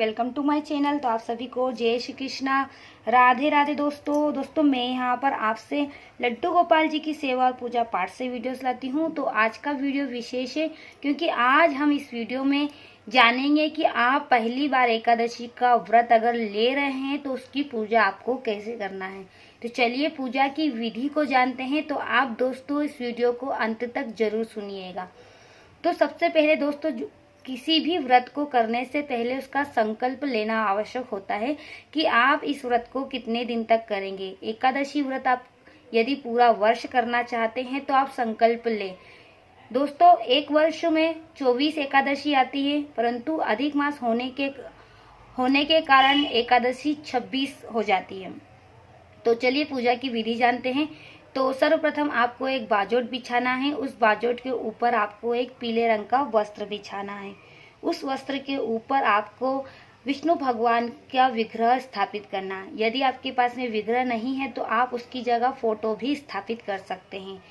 Welcome to my channel. तो आप सभी को जय श्री कृष्णा, राधे राधे। दोस्तों मैं यहाँ पर आपसे लड्डू गोपाल जी की सेवा और पूजा पाठ से वीडियोस लाती हूँ। तो आज का वीडियो विशेष है क्योंकि आज हम इस वीडियो में जानेंगे कि आप पहली बार एकादशी का व्रत अगर ले रहे हैं तो उसकी पूजा आपको कैसे करना है। तो चलिए पूजा की विधि को जानते हैं। तो आप दोस्तों इस वीडियो को अंत तक जरूर सुनिएगा। तो सबसे पहले दोस्तों किसी भी व्रत को करने से पहले उसका संकल्प लेना आवश्यक होता है कि आप इस व्रत को कितने दिन तक करेंगे। एकादशी व्रत आप यदि पूरा वर्ष करना चाहते हैं तो आप संकल्प लें। दोस्तों एक वर्ष में 24 एकादशी आती है, परंतु अधिक मास होने के कारण एकादशी 26 हो जाती है। तो चलिए पूजा की विधि जानते हैं। तो सर्वप्रथम आपको एक बाजोट बिछाना है। उस बाजोट के ऊपर आपको एक पीले रंग का वस्त्र बिछाना है। उस वस्त्र के ऊपर आपको विष्णु भगवान का विग्रह स्थापित करना है। यदि आपके पास में विग्रह नहीं है तो आप उसकी जगह फोटो भी स्थापित कर सकते हैं।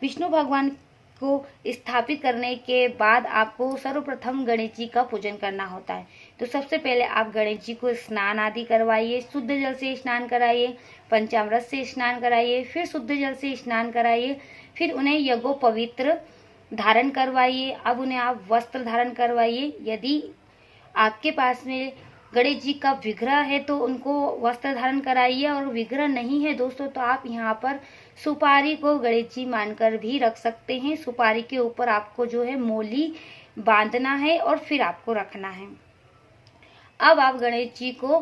विष्णु भगवान को स्थापित करने के बाद आपको सर्वप्रथम गणेश जी का पूजन करना होता है। तो सबसे पहले आप गणेश जी को स्नान आदि करवाइए, शुद्ध जल से स्नान कराइए, पंचामृत से स्नान कराइए, फिर शुद्ध जल से स्नान कराइए, फिर उन्हें यज्ञोपवीत्र धारण करवाइए। अब उन्हें आप वस्त्र धारण करवाइए। यदि आपके पास में गणेश जी का विग्रह है तो उनको वस्त्र धारण कराइए, और विग्रह नहीं है दोस्तों तो आप यहाँ पर सुपारी को गणेश जी मानकर भी रख सकते हैं। सुपारी के ऊपर आपको जो है मोली बांधना है और फिर आपको रखना है। अब आप गणेश जी को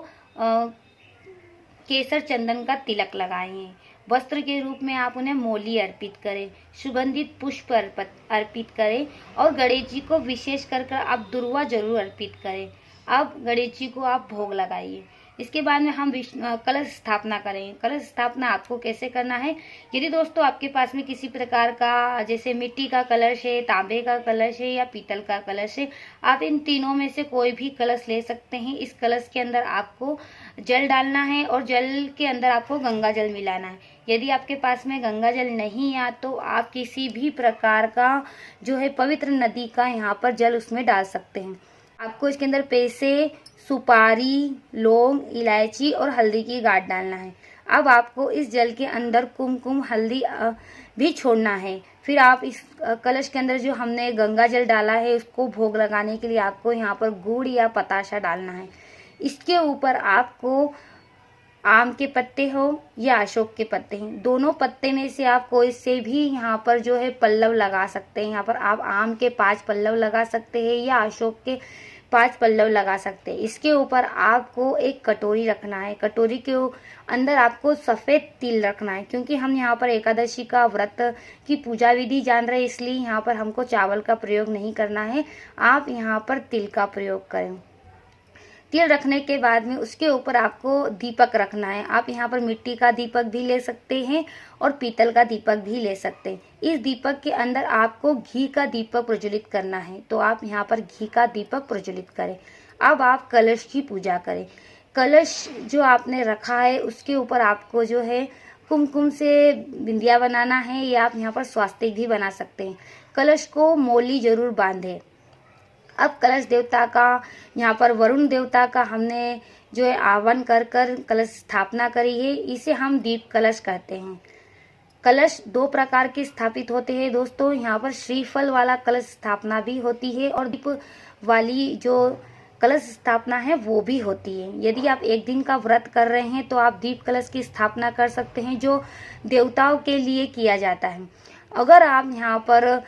केसर चंदन का तिलक लगाएंगे। वस्त्र के रूप में आप उन्हें मोली अर्पित करें, सुगंधित पुष्प अर्पित करें, और गणेश जी को विशेष कर आप दुर्वा जरूर अर्पित करें। अब गणेश जी को आप भोग लगाइए। इसके बाद में हम कलश स्थापना करेंगे। कलश स्थापना आपको कैसे करना है। यदि दोस्तों आपके पास में किसी प्रकार का जैसे मिट्टी का कलश है, तांबे का कलश है या पीतल का कलश है, आप इन तीनों में से कोई भी कलश ले सकते हैं। इस कलश के अंदर आपको जल डालना है और जल के अंदर आपको गंगा जल मिलाना है। यदि आपके पास में गंगा जल नहीं है तो आप किसी भी प्रकार का जो है पवित्र नदी का यहाँ पर जल उसमें डाल सकते हैं। आपको इसके अंदर पैसे, सुपारी, लौंग, इलायची और हल्दी की गांठ डालना है। अब आपको इस जल के अंदर कुमकुम, हल्दी भी छोड़ना है। फिर आप इस कलश के अंदर जो हमने गंगा जल डाला है उसको भोग लगाने के लिए आपको यहाँ पर गुड़ या पताशा डालना है। इसके ऊपर आपको आम के पत्ते हो या अशोक के पत्ते हैं, दोनों पत्ते में से आप कोई से भी यहाँ पर जो है पल्लव लगा सकते हैं। यहाँ पर आप आम के 5 पल्लव लगा सकते हैं या अशोक के 5 पल्लव लगा सकते हैं। इसके ऊपर आपको एक कटोरी रखना है। कटोरी के अंदर आपको सफ़ेद तिल रखना है। क्योंकि हम यहाँ पर एकादशी का व्रत की पूजा विधि जान रहे हैं, इसलिए यहाँ पर हमको चावल का प्रयोग नहीं करना है। आप यहाँ पर तिल का प्रयोग करें। तिल रखने के बाद में उसके ऊपर आपको दीपक रखना है। आप यहाँ पर मिट्टी का दीपक भी ले सकते हैं और पीतल का दीपक भी ले सकते हैं। इस दीपक के अंदर आपको घी का दीपक प्रज्वलित करना है, तो आप यहाँ पर घी का दीपक प्रज्वलित करें। अब आप कलश की पूजा करें। कलश जो आपने रखा है उसके ऊपर आपको जो है कुमकुम से बिंदिया बनाना है, या आप यहाँ पर स्वास्तिक भी बना सकते हैं। कलश को मोली जरूर बांधे। अब कलश देवता का यहाँ पर वरुण देवता का हमने जो है आह्वान कर कलश स्थापना करी है। इसे हम दीप कलश कहते हैं। कलश 2 प्रकार के स्थापित होते हैं दोस्तों। यहाँ पर श्रीफल वाला कलश स्थापना भी होती है और दीप वाली जो कलश स्थापना है वो भी होती है। यदि आप एक दिन का व्रत कर रहे हैं तो आप दीप कलश की स्थापना कर सकते हैं, जो देवताओं के लिए किया जाता है। अगर आप यहाँ पर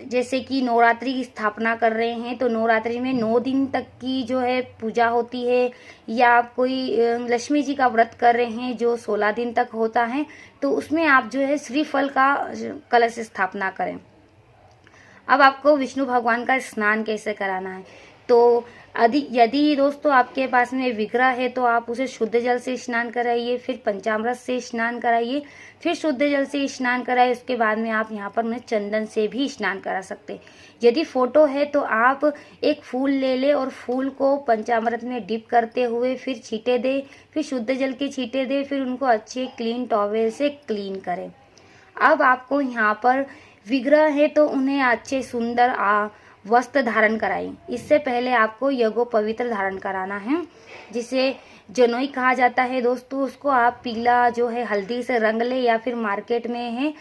जैसे कि नवरात्रि की स्थापना कर रहे हैं तो नवरात्रि में 9 दिन तक की जो है पूजा होती है, या आप कोई लक्ष्मी जी का व्रत कर रहे हैं जो 16 दिन तक होता है, तो उसमें आप जो है श्रीफल का कलश स्थापना करें। अब आपको विष्णु भगवान का स्नान कैसे कराना है। तो यदि दोस्तों आपके पास में विग्रह है तो आप उसे शुद्ध जल से स्नान कराइए, फिर पंचामृत से स्नान कराइए, फिर शुद्ध जल से स्नान कराइए। उसके बाद में आप यहाँ पर उन्हें चंदन से भी स्नान करा सकते हैं। यदि फोटो है तो आप एक फूल ले लें और फूल को पंचामृत में डिप करते हुए फिर छींटे दे, फिर शुद्ध जल के छींटे दे, फिर उनको अच्छे क्लीन टॉवेल से क्लीन करें। अब आपको यहाँ पर विग्रह है तो उन्हें अच्छे सुंदर वस्त्र धारण कराएं। इससे पहले आपको यज्ञोपवीत धारण कराना है, जिसे जनोई कहा जाता है दोस्तों। उसको आप पीला जो है हल्दी से रंग ले, या फिर मार्केट में है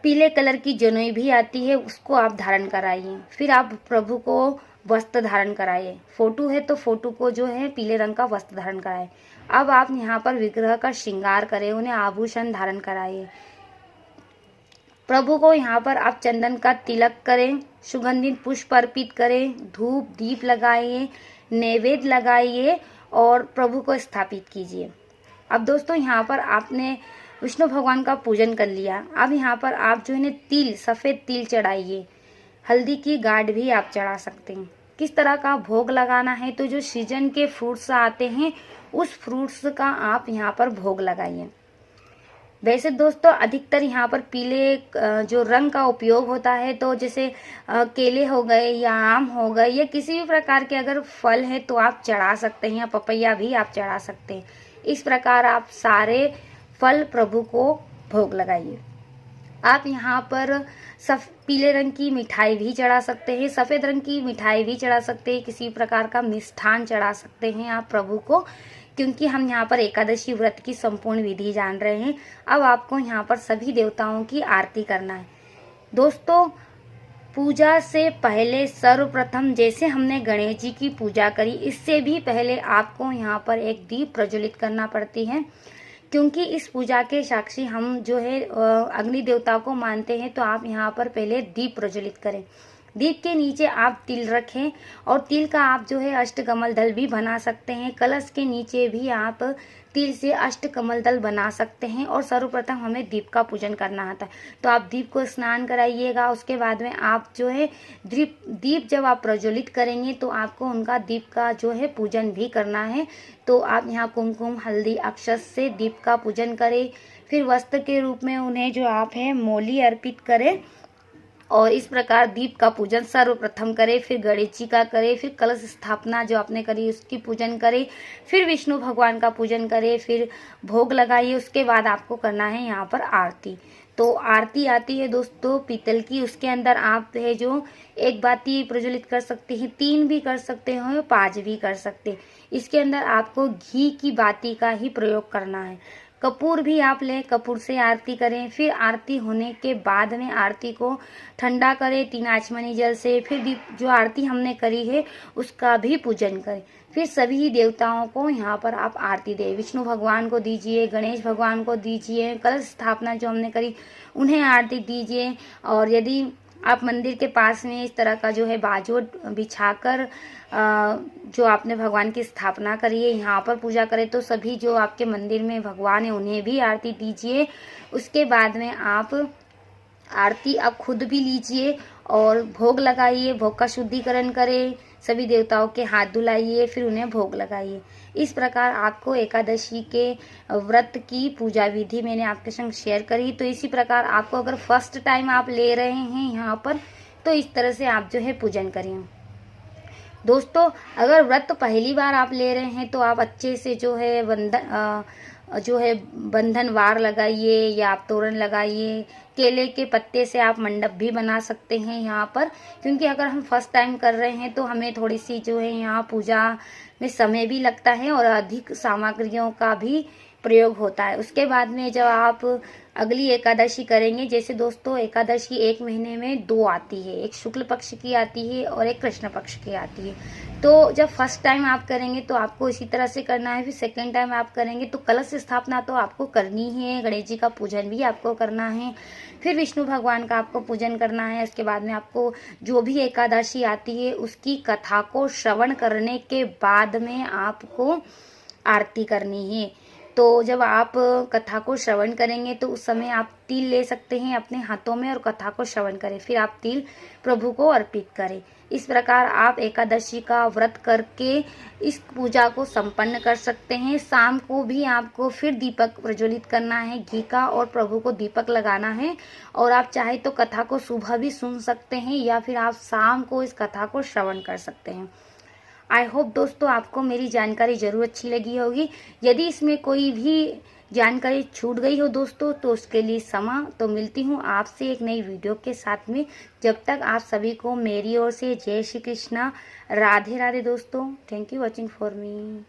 पीले कलर की जनोई भी आती है, उसको आप धारण कराइए। फिर आप प्रभु को वस्त्र धारण कराइए। फोटो है तो फोटो को जो है पीले रंग का वस्त्र धारण कराए। अब आप यहाँ पर विग्रह का श्रृंगार करें, उन्हें आभूषण धारण कराइए। प्रभु को यहाँ पर आप चंदन का तिलक करें, सुगंधित पुष्प अर्पित करें, धूप दीप लगाइए, नैवेद्य लगाइए और प्रभु को स्थापित कीजिए। अब दोस्तों यहाँ पर आपने विष्णु भगवान का पूजन कर लिया। अब यहाँ पर आप जो है तिल, सफ़ेद तिल चढ़ाइए। हल्दी की गांठ भी आप चढ़ा सकते हैं। किस तरह का भोग लगाना है, तो जो सीजन के फ्रूट्स आते हैं उस फ्रूट्स का आप यहाँ पर भोग लगाइए। वैसे दोस्तों अधिकतर यहाँ पर पीले जो रंग का उपयोग होता है, तो जैसे केले हो गए या आम हो गए या किसी भी प्रकार के अगर फल है तो आप चढ़ा सकते हैं, या पपैया भी आप चढ़ा सकते हैं। इस प्रकार आप सारे फल प्रभु को भोग लगाइए। आप यहाँ पर पीले रंग की मिठाई भी चढ़ा सकते हैं, सफ़ेद रंग की मिठाई भी चढ़ा सकते हैं, किसी प्रकार का मिष्ठान चढ़ा सकते हैं आप प्रभु को, क्योंकि हम यहाँ पर एकादशी व्रत की संपूर्ण विधि जान रहे हैं। अब आपको यहाँ पर सभी देवताओं की आरती करना है। दोस्तों पूजा से पहले सर्वप्रथम जैसे हमने गणेश जी की पूजा करी, इससे भी पहले आपको यहाँ पर एक दीप प्रज्वलित करना पड़ती है, क्योंकि इस पूजा के साक्षी हम जो है अग्नि देवता को मानते हैं। तो आप यहाँ पर पहले दीप प्रज्वलित करें। दीप के नीचे आप तिल रखें, और तिल का आप जो है अष्टकमल दल भी बना सकते हैं। कलश के नीचे भी आप तिल से अष्टकमल दल बना सकते हैं। और सर्वप्रथम हमें दीप का पूजन करना आता है, तो आप दीप को स्नान कराइएगा। उसके बाद में आप जो है दीप जब आप प्रज्वलित करेंगे तो आपको उनका दीप का जो है पूजन भी करना है। तो आप यहाँ कुमकुम हल्दी अक्षत से दीप का पूजन करें। फिर वस्त्र के रूप में उन्हें जो आप है मोली अर्पित करें, और इस प्रकार दीप का पूजन सर्वप्रथम करें। फिर गणेश जी का करें, फिर कलश स्थापना जो आपने करी उसकी पूजन करें, फिर विष्णु भगवान का पूजन करें, फिर भोग लगाइए। उसके बाद आपको करना है यहाँ पर आरती। तो आरती आती है दोस्तों पीतल की, उसके अंदर आप है जो एक बाती प्रज्वलित कर सकते हैं, 3 भी कर सकते हो, 5 भी कर सकते हैं। इसके अंदर आपको घी की बाती का ही प्रयोग करना है। कपूर भी आप लें, कपूर से आरती करें। फिर आरती होने के बाद में आरती को ठंडा करें 3 आचमनी जल से। फिर जो आरती हमने करी है उसका भी पूजन करें। फिर सभी देवताओं को यहाँ पर आप आरती दें। विष्णु भगवान को दीजिए, गणेश भगवान को दीजिए, कलश स्थापना जो हमने करी उन्हें आरती दीजिए। और यदि आप मंदिर के पास में इस तरह का जो है बाजोट बिछाकर जो आपने भगवान की स्थापना करी है यहाँ पर पूजा करें, तो सभी जो आपके मंदिर में भगवान है उन्हें भी आरती दीजिए। उसके बाद में आप आरती आप खुद भी लीजिए और भोग लगाइए। भोग का शुद्धिकरण करें, सभी देवताओं के हाथ धुलाइए, फिर उन्हें भोग लगाइए। इस प्रकार आपको एकादशी के व्रत की पूजा विधि मैंने आपके संग शेयर करी। तो इसी प्रकार आपको अगर फर्स्ट टाइम आप ले रहे हैं यहाँ पर, तो इस तरह से आप जो है पूजन करिए। दोस्तों अगर व्रत पहली बार आप ले रहे हैं तो आप अच्छे से जो है बंधन वार लगाइए या आप तोरण लगाइए। केले के पत्ते से आप मंडप भी बना सकते हैं यहाँ पर, क्योंकि अगर हम फर्स्ट टाइम कर रहे हैं तो हमें थोड़ी सी जो है यहाँ पूजा में समय भी लगता है और अधिक सामग्रियों का भी प्रयोग होता है। उसके बाद में जब आप अगली एकादशी करेंगे, जैसे दोस्तों एकादशी 1 महीने में 2 आती है, एक शुक्ल पक्ष की आती है और एक कृष्ण पक्ष की आती है। तो जब फर्स्ट टाइम आप करेंगे तो आपको इसी तरह से करना है। फिर सेकेंड टाइम आप करेंगे तो कलश स्थापना तो आपको करनी है, गणेश जी का पूजन भी आपको करना है, फिर विष्णु भगवान का आपको पूजन करना है। उसके बाद में आपको जो भी एकादशी आती है उसकी कथा को श्रवण करने के बाद में आपको आरती करनी है। तो जब आप कथा को श्रवण करेंगे तो उस समय आप तिल ले सकते हैं अपने हाथों में और कथा को श्रवण करें, फिर आप तिल प्रभु को अर्पित करें। इस प्रकार आप एकादशी का व्रत करके इस पूजा को संपन्न कर सकते हैं। शाम को भी आपको फिर दीपक प्रज्वलित करना है घी का, और प्रभु को दीपक लगाना है। और आप चाहे तो कथा को सुबह भी सुन सकते हैं या फिर आप शाम को इस कथा को श्रवण कर सकते हैं। आई होप दोस्तों आपको मेरी जानकारी जरूर अच्छी लगी होगी। यदि इसमें कोई भी जानकारी छूट गई हो दोस्तों तो उसके लिए क्षमा। तो मिलती हूँ आपसे एक नई वीडियो के साथ में। जब तक आप सभी को मेरी ओर से जय श्री कृष्णा, राधे राधे दोस्तों। Thank you watching for me.